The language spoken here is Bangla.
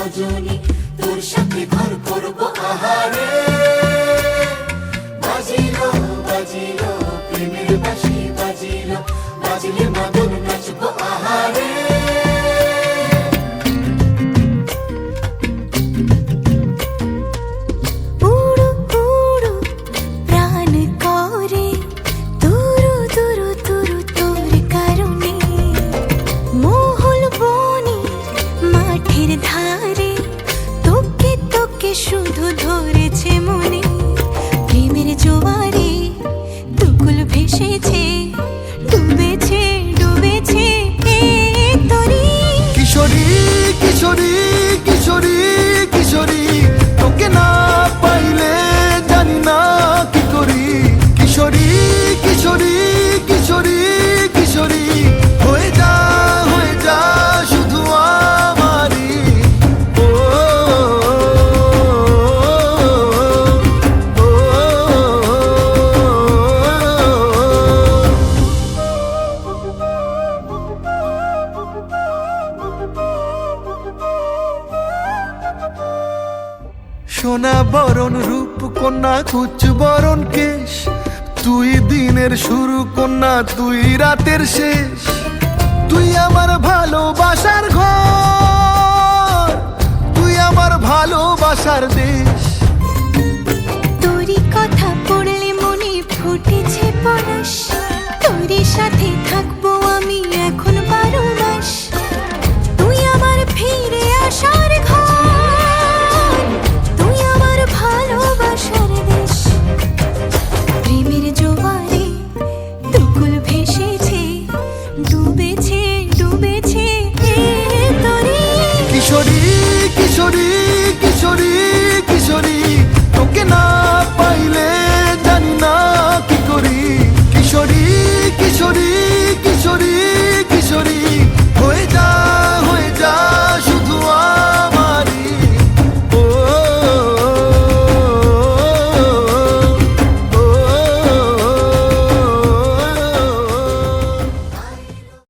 রজনী, তোর সাথে ঘর করবো আহারে। বাজিলো বাজিলো প্রেমের বাঁশি, বাজিলো বাজিলে মাদল নাচবো আহারে। শুধু ধরেছে মনে প্রেমের জোয়ারে, দুকুল ভেসেছে, ডুবেছে ডুবেছে তরি। কিশোরী কিশোরী কিশোরী কিশোরী, তোকে না পাইলে জানি না কি করি। কিশোরী কিশোরী কিশোরী কিশোরী, হয়ে যা শুধু আমারই। সোনা বরণ রূপ কন্যা, কুচ বরণ কেশ, তুই দিনের শুরু কন্যা, তুই রাতের শেষ। তুই আমার ভালোবাসার ঘর, তুই আমার ভালোবাসার দেশ। তোরই কথা পড়লে মনে ফুটেছে পরশ, তোরই সাথে থাকবো আমি এখন 12 মাস। তুই আমার ফিরে আসার ঘর, তুই আমার ভালোবাসার দেশ। প্রেমের জোয়ারে দুকুল ভেসেছে, ডুবেছে ডুবেছে তরি। কিশোরী কিশোরী